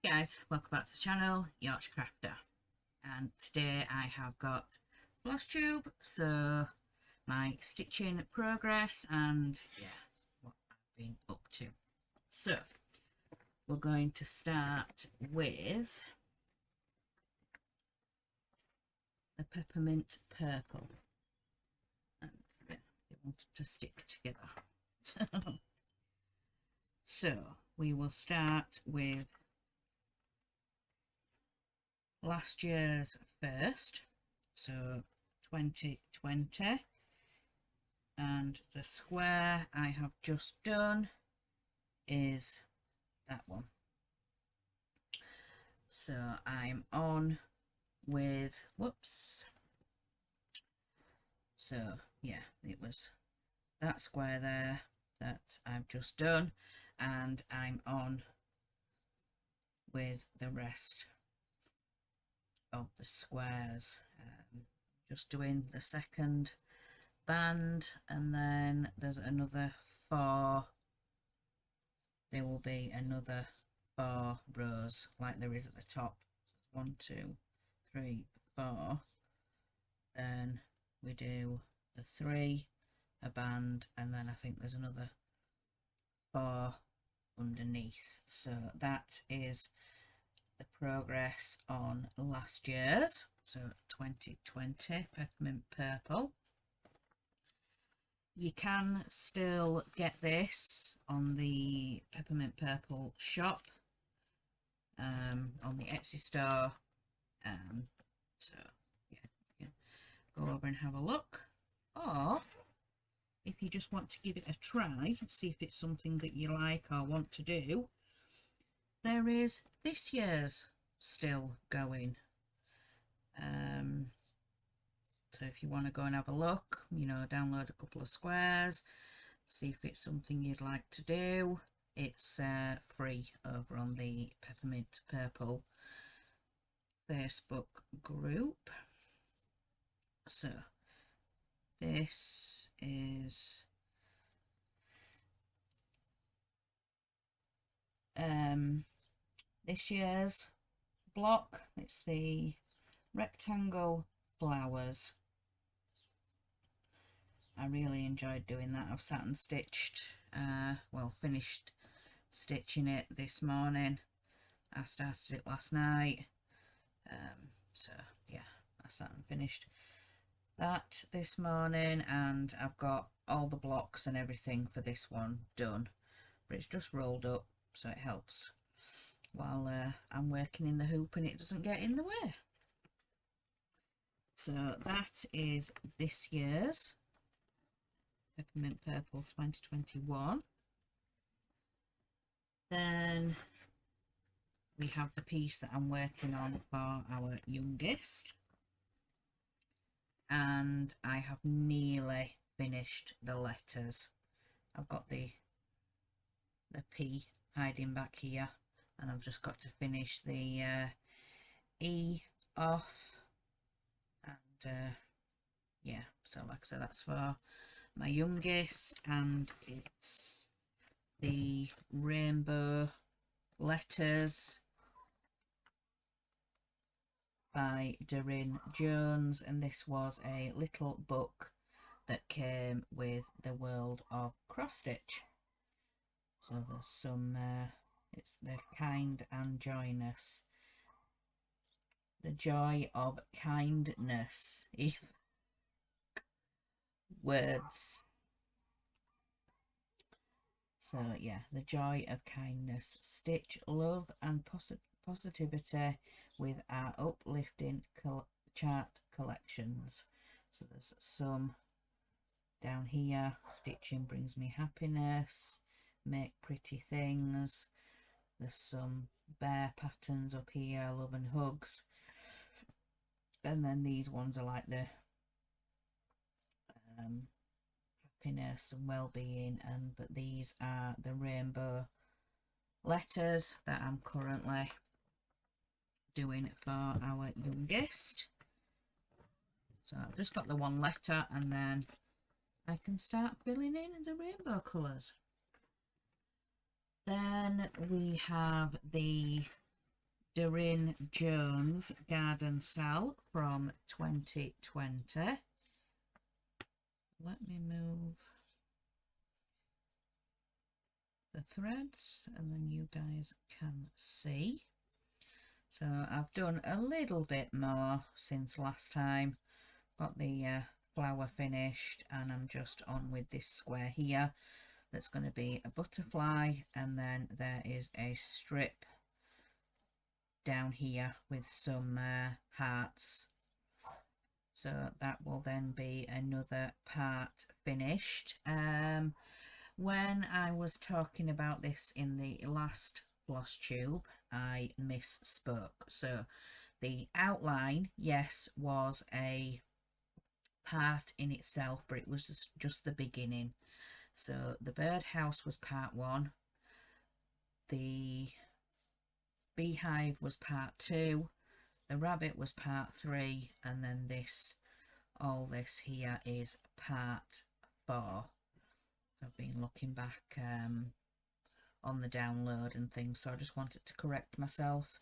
Guys, welcome back to the channel, Yorkshire Crafter, and today I have got Flosstube, so my stitching progress and what I've been up to. So we're going to start with the peppermint purple, and they wanted to stick together. So we will start with last year's first, so 2020, and the square I have just done is that one. So I'm on with, whoops, so yeah, it was that square there that I've just done, and I'm on with the rest of the squares. Just doing the second band, and then there's another 4. There will be another 4 rows like there is at the top. 1, 2, 3, 4. Then we do the 3, a band, and then I think there's another 4 underneath. So that is the progress on last year's, so 2020 peppermint purple. You can still get this on the peppermint purple shop, on the Etsy store, so yeah, you can go over and have a look, or if you just want to give it a try, see if it's something that you like or want to do, there is this year's still going. So if you want to go and have a look, you know, download a couple of squares, see if it's something you'd like to do, it's free over on the Peppermint Purple Facebook group. So this is this year's block. It's the rectangle flowers. I really enjoyed doing that. I've sat and stitched, well, finished stitching it this morning. I started it last night, so yeah, I sat and finished that this morning, and I've got all the blocks and everything for this one done, but it's just rolled up, so it helps while I'm working in the hoop and it doesn't get in the way. So that is this year's Peppermint Purple 2021. Then we have the piece that I'm working on for our youngest, and I have nearly finished the letters. I've got the P hiding back here, and I've just got to finish the E off, and yeah, so like I said, that's for my youngest, and it's the rainbow letters by Doreen Jones, and this was a little book that came with the world of cross stitch. So there's some it's the kind and joyness, the joy of kindness, if words. So yeah, the joy of kindness. Stitch love and positivity with our uplifting chart collections. So there's some down here. Stitching brings me happiness. Make pretty things. There's some bear patterns up here. Love and hugs. And then these ones are like the happiness and well-being, but these are the rainbow letters that I'm currently doing for our youngest. So I've just got the one letter, and then I can start filling in the rainbow colours. Then we have the Doreen Jones Garden Cell from 2020. Let me move the threads and then you guys can see. So I've done a little bit more since last time. Got the flower finished, and I'm just on with this square here. That's going to be a butterfly, and then there is a strip down here with some hearts. So that will then be another part finished. When I was talking about this in the last Flosstube, I misspoke. So the outline, yes, was a part in itself, but it was just the beginning. So the birdhouse was part 1, the beehive was part 2, the rabbit was part 3, and then all this here is part 4. So I've been looking back on the download and things, so I just wanted to correct myself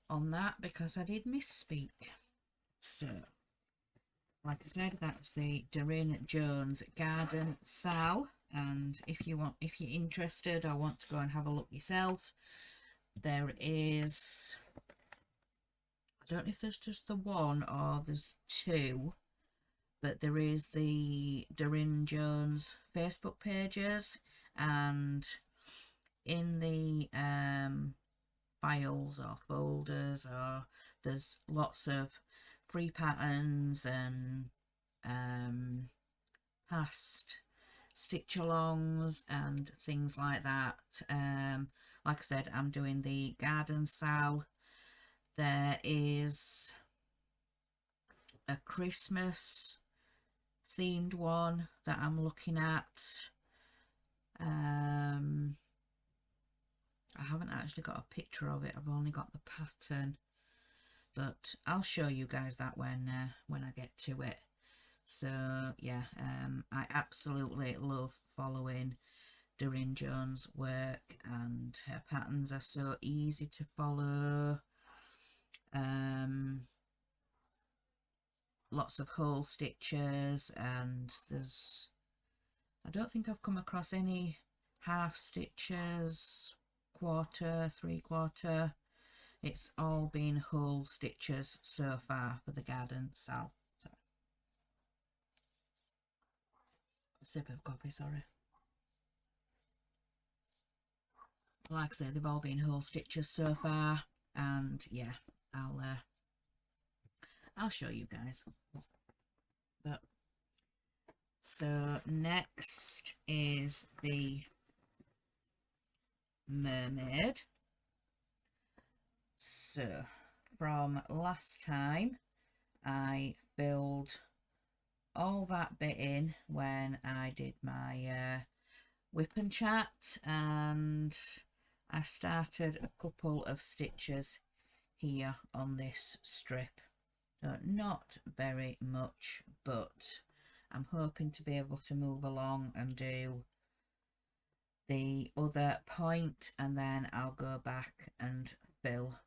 on that because I did misspeak. So like I said, that's the Doreen Jones Garden Cell, and if you're interested or want to go and have a look yourself, there is, I don't know if there's just the one or there's 2, but there is the Doreen Jones Facebook pages, and in the files or folders, or there's lots of free patterns and past stitch alongs and things like that. Like I said, I'm doing the garden cell. There is a Christmas themed one that I'm looking at. I haven't actually got a picture of it, I've only got the pattern, but I'll show you guys that when I get to it. So yeah, I absolutely love following Doreen Jones' work, and her patterns are so easy to follow. Lots of hole stitches, and I don't think I've come across any half stitches, quarter, 3/4. It's all been whole stitches so far for the garden cell. So, a sip of coffee, sorry. Like I say, they've all been whole stitches so far, and yeah, I'll show you guys. But so next is the Mermaid. So from last time, I filled all that bit in when I did my whip and chat, and I started a couple of stitches here on this strip. So not very much, but I'm hoping to be able to move along and do the other point, and then I'll go back and fill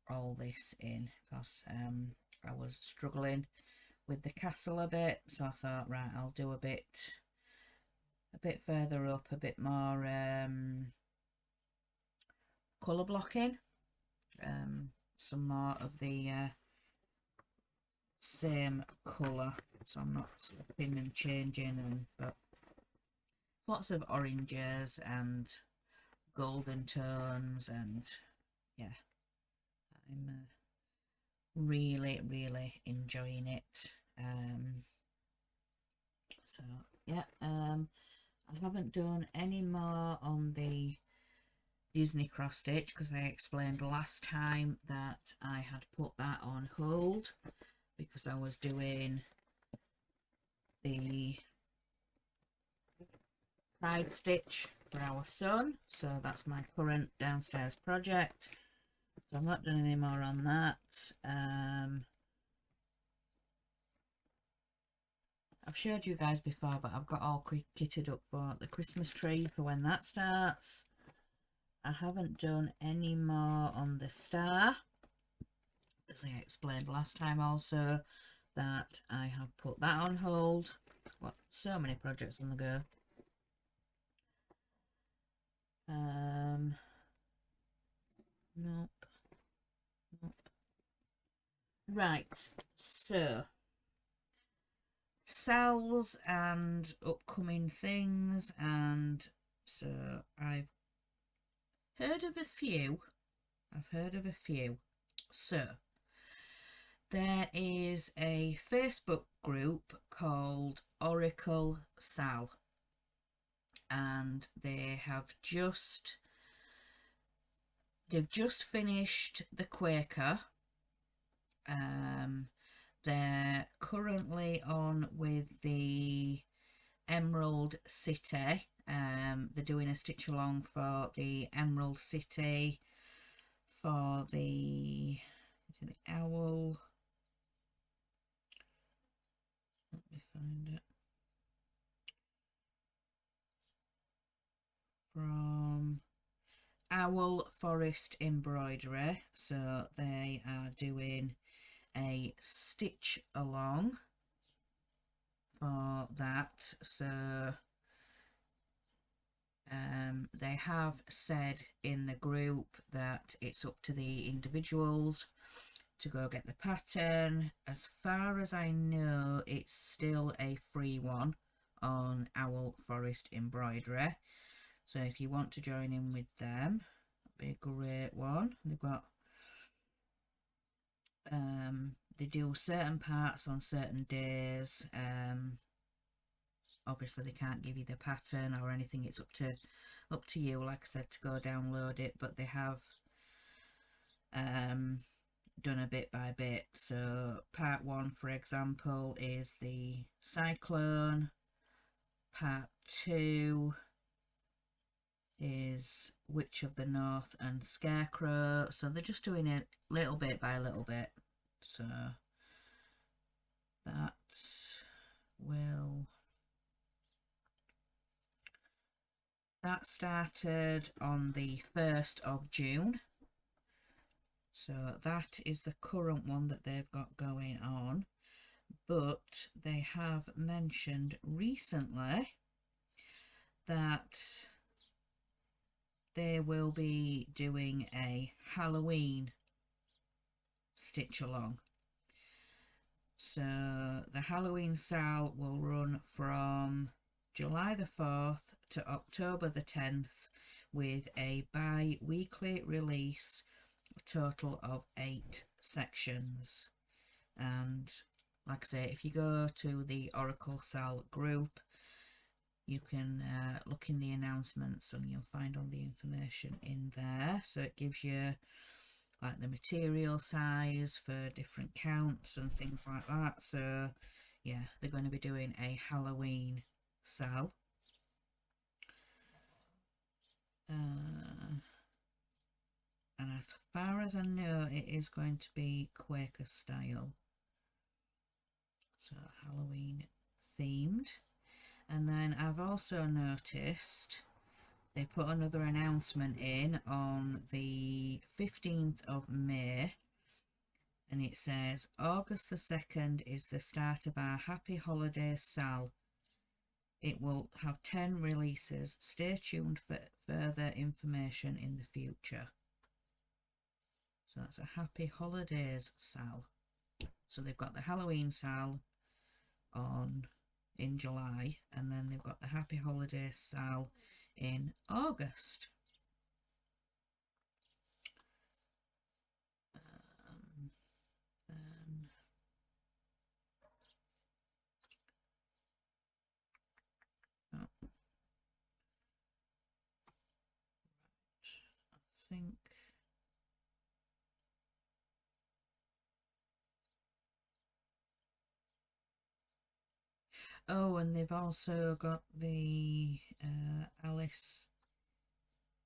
all this in, because I was struggling with the castle a bit, so I thought, right, I'll do a bit further up, a bit more colour blocking, some more of the same colour, so I'm not swapping and changing, but lots of oranges and golden tones, and yeah, I'm really enjoying it. So yeah, I haven't done any more on the Disney cross stitch because I explained last time that I had put that on hold because I was doing the side stitch for our son, so that's my current downstairs project. So I'm not doing any more on that. I've showed you guys before, but I've got all kitted up for the Christmas tree for when that starts. I haven't done any more on the star, as I explained last time also, that I have put that on hold. Got so many projects on the go. Nope. Right, so sales and upcoming things, and so I've heard of a few. So there is a Facebook group called Oracle Sal, and they've just finished the Quaker. They're currently on with the Emerald City. They're doing a stitch along for the Emerald City, for the owl. Let me find it. From Owl Forest Embroidery. So they are doing a stitch along for that. So they have said in the group that it's up to the individuals to go get the pattern. As far as I know, it's still a free one on Owl Forest Embroidery. So if you want to join in with them, that'd be a great one. They've got they do certain parts on certain days. Obviously they can't give you the pattern or anything. It's up to you, like I said, to go download it, but they have done a bit by bit. So part 1, for example, is the cyclone. Part 2 is Witch of the North and Scarecrow. So they're just doing it little bit by little bit. So that started on the 1st of June. So that is the current one that they've got going on. But they have mentioned recently that they will be doing a Halloween stitch along. So the Halloween sale will run from July the 4th to October the 10th, with a bi-weekly release, a total of 8 sections. And like I say, if you go to the Oracle Sal group, you can look in the announcements and you'll find all the information in there. So it gives you like the material size for different counts and things like that. So yeah, they're going to be doing a Halloween sale. And as far as I know, it is going to be Quaker style, so Halloween themed. And then I've also noticed they put another announcement in on the 15th of May, and it says August the 2nd is the start of our Happy Holidays Sal. It will have 10 releases. Stay tuned for further information in the future. So that's a Happy Holidays Sal. So they've got the Halloween Sal in July, and then they've got the Happy Holidays Sal in August. I think and they've also got the Alice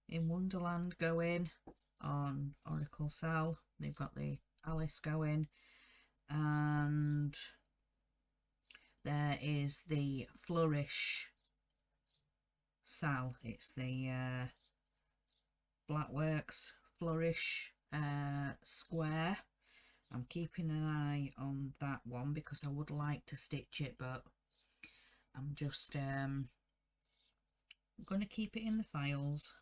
in Wonderland going on Oracle Sal. They've got the Alice going, and there is the Flourish Sal. It's Blackworks Flourish square. I'm keeping an eye on that one because I would like to stitch it, but I'm just going to keep it in the files.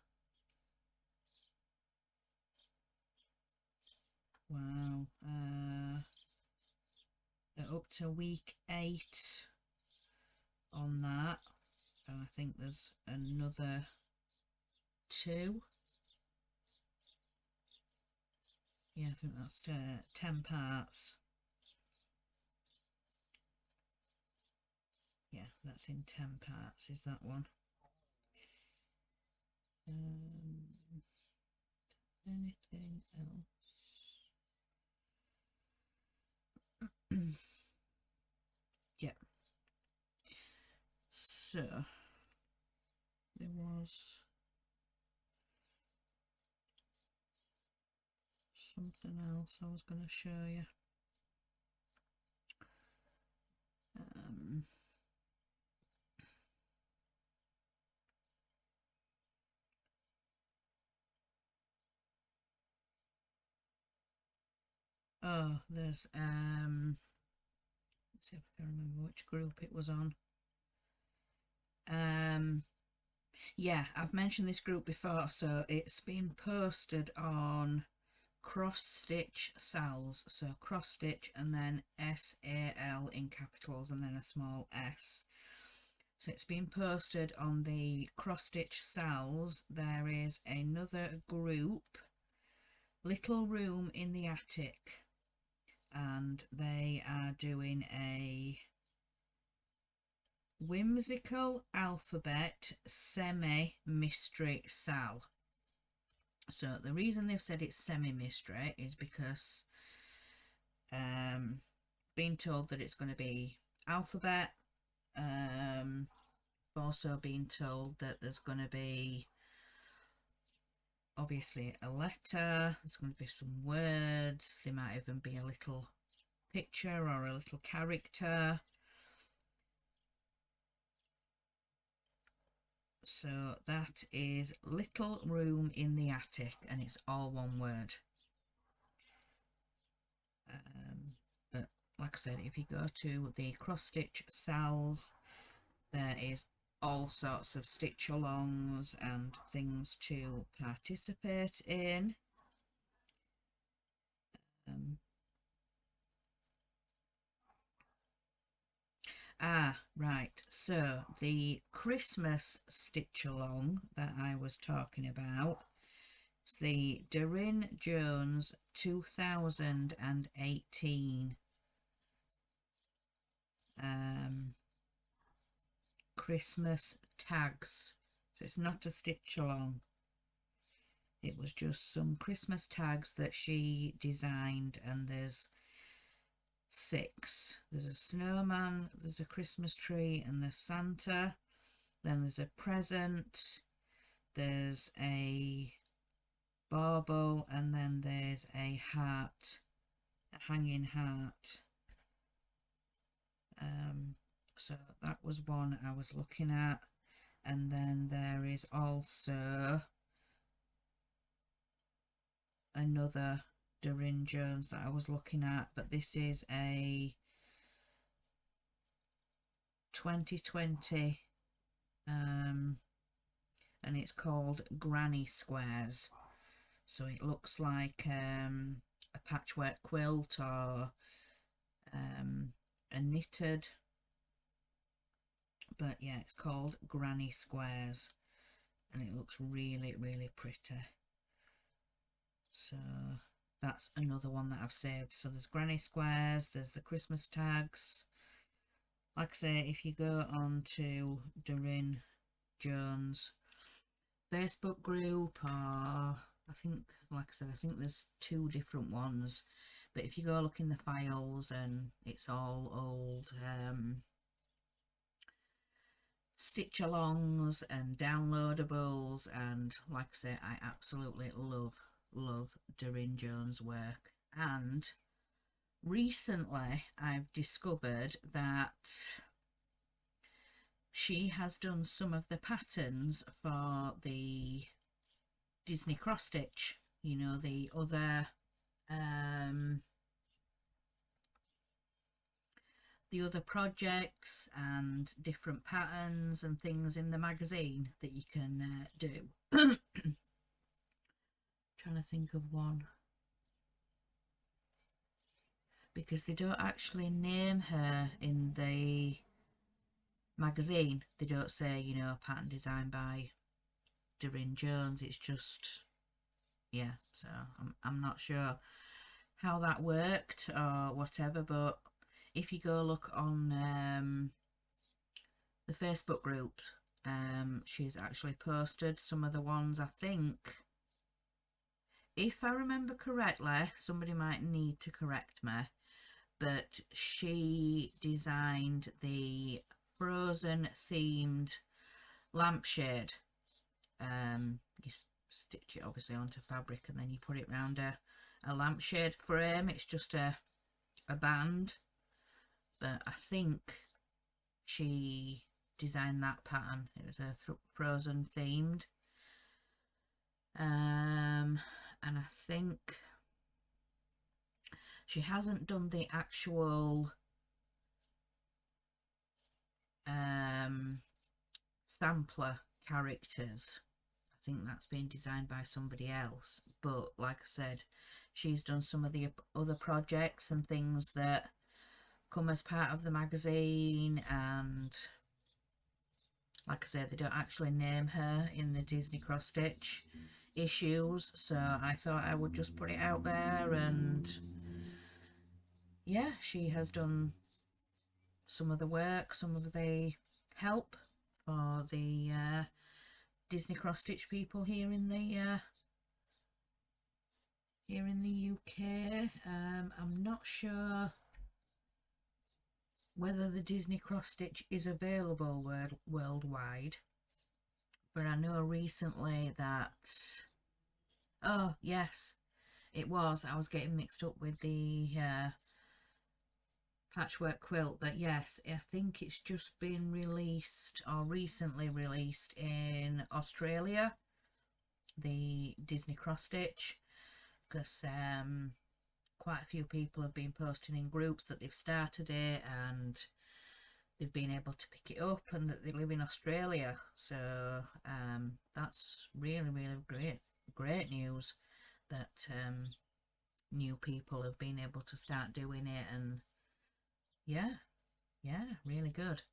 Wow, they're up to week 8 on that, and I think there's another 2. Yeah, I think that's 10 parts. Yeah, that's in 10 parts, is that one. Anything else? Yeah. So, there was something else I was going to show you. Oh, there's let's see if I can remember which group it was on. Yeah, I've mentioned this group before, so it's been posted on Cross Stitch Sals, so cross stitch and then SAL in capitals and then a small s. So it's been posted on the Cross Stitch Sals. There is another group, Little Room in the Attic, and they are doing a whimsical alphabet semi-mystery sal. So the reason they've said it's semi-mystery is because being told that it's going to be alphabet, also being told that there's going to be obviously a letter, there's going to be some words, there might even be a little picture or a little character. So that is Little Room in the Attic, and it's all one word. But like I said, if you go to the cross stitch sals, there is all sorts of stitch alongs and things to participate in. Right, so the Christmas stitch along that I was talking about is the Doreen Jones 2018 Christmas tags. So it's not a stitch along, it was just some Christmas tags that she designed, and there's 6. There's a snowman, there's a Christmas tree, and there's Santa. Then there's a present, there's a bauble, and then there's a heart, a hanging heart. So that was one I was looking at. And then there is also another Doreen Jones that I was looking at, but this is a 2020 and it's called Granny Squares. So it looks like a patchwork quilt or a knitted, but yeah, it's called Granny Squares, and it looks really, really pretty. So that's another one that I've saved. So there's Granny Squares, there's the Christmas tags. Like I say, if you go on to Doreen Jones Facebook group, or I think, like I said, I think there's 2 different ones, but if you go look in the files, and it's all old stitch alongs and downloadables, and like I say, I absolutely love Doreen Jones' work. And recently I've discovered that she has done some of the patterns for the Disney cross stitch, you know, the other projects and different patterns and things in the magazine that you can do. Trying to think of one, because they don't actually name her in the magazine. They don't say, you know, pattern designed by Doreen Jones. It's just, yeah, so I'm not sure how that worked or whatever, but if you go look on the Facebook group, she's actually posted some of the ones. I think, if I remember correctly, somebody might need to correct me, but she designed the Frozen themed lampshade. You stitch it obviously onto fabric and then you put it around a lampshade frame. It's just a band, but I think she designed that pattern. It was a Frozen themed, and I think she hasn't done the actual sampler characters. I think that's been designed by somebody else, but like I said, she's done some of the other projects and things that come as part of the magazine, and like I said, they don't actually name her in the Disney cross stitch issues, so I thought I would just put it out there. And yeah, she has done some of the work, some of the help for the Disney cross stitch people here in the UK. I'm not sure whether the Disney cross stitch is available worldwide, but I know recently that, oh yes, it was. I was getting mixed up with the patchwork quilt, but yes, I think it's just been released or recently released in Australia, the Disney cross stitch, because quite a few people have been posting in groups that they've started it and they've been able to pick it up and that they live in Australia. So that's really, really great news that new people have been able to start doing it. And yeah, really good.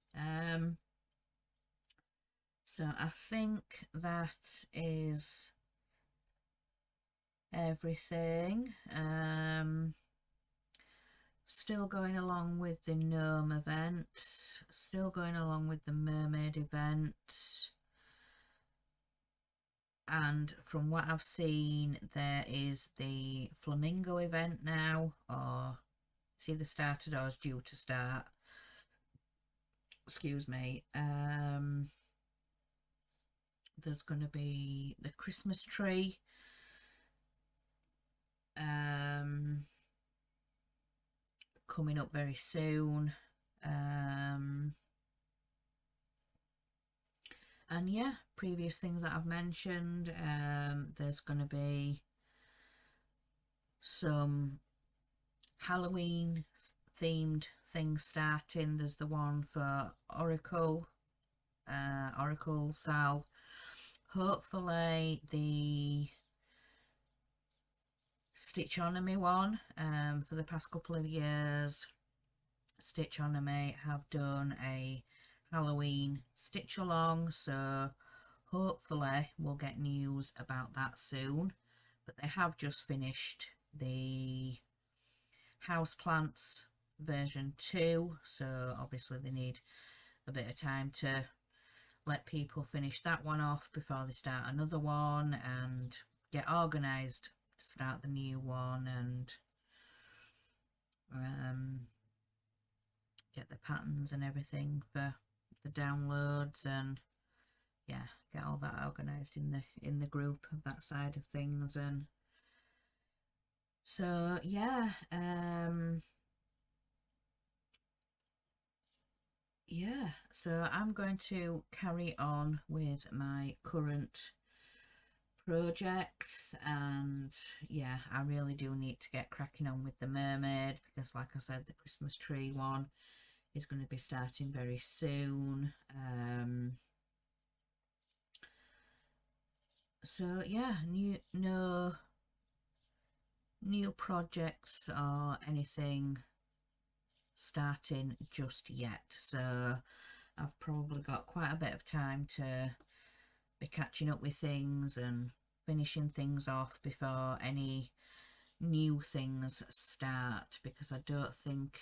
So I think that is everything. Still going along with the gnome event, still going along with the mermaid event, and from what I've seen, there is the flamingo event now, or it's either started or is due to start. Excuse me. There's going to be the Christmas tree. Coming up very soon. And yeah, previous things that I've mentioned. There's going to be some Halloween themed things starting. There's the one for Oracle Sal. Hopefully the Stitchonomy one. For the past couple of years, Stitchonomy have done a Halloween stitch along, so hopefully we'll get news about that soon. But they have just finished the Houseplants version 2, so obviously they need a bit of time to let people finish that one off before they start another one and get organised to start the new one, and get the patterns and everything for the downloads, and yeah, get all that organised in the group of that side of things. And so yeah, so I'm going to carry on with my current projects, and yeah, I really do need to get cracking on with the Mermaid, because like I said, the Christmas tree one is going to be starting very soon. So yeah, no new projects or anything starting just yet, so I've probably got quite a bit of time to be catching up with things and finishing things off before any new things start, because I don't think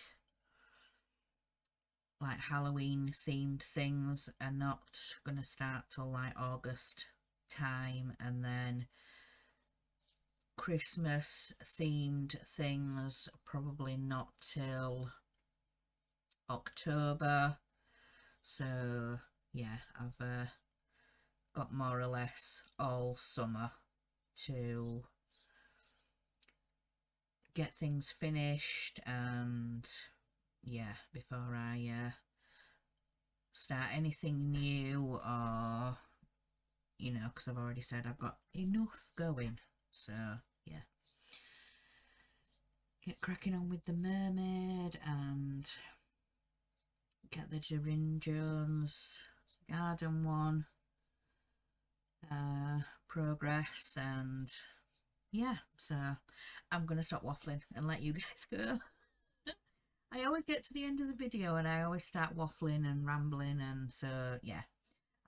like Halloween themed things are not going to start till like August time, and then Christmas themed things probably not till October. So yeah, I've got more or less all summer to get things finished, and yeah, before I start anything new, or you know, because I've already said I've got enough going. So yeah, get cracking on with the Mermaid and get the Doreen Jones garden one progress, and yeah, so I'm gonna stop waffling and let you guys go. I always get to the end of the video and I always start waffling and rambling, and so yeah,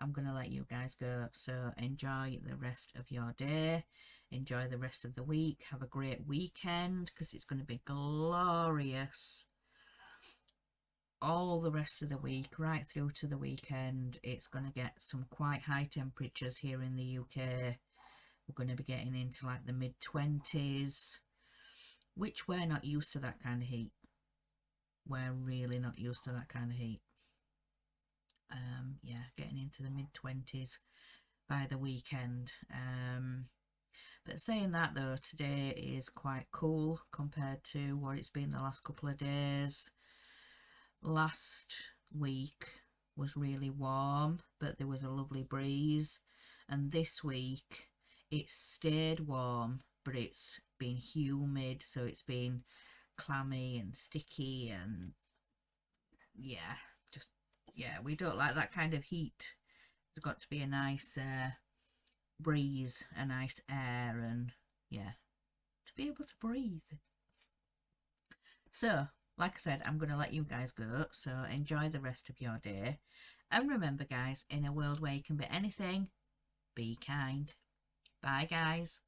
I'm gonna let you guys go. So enjoy the rest of your day, enjoy the rest of the week, have a great weekend, because it's going to be glorious all the rest of the week, right through to the weekend. It's going to get some quite high temperatures here in the UK. We're going to be getting into like the mid-20s, which we're not used to that kind of heat. We're really not used to that kind of heat. Yeah, getting into the mid-20s by the weekend. But saying that though, today is quite cool compared to what it's been the last couple of days. Last week was really warm, but there was a lovely breeze, and this week it stayed warm, but it's been humid, so it's been clammy and sticky, and yeah, just yeah, we don't like that kind of heat. There's got to be a nice breeze, a nice air, and yeah, to be able to breathe. So like I said, I'm going to let you guys go, so enjoy the rest of your day, and remember guys, in a world where you can be anything, be kind. Bye guys.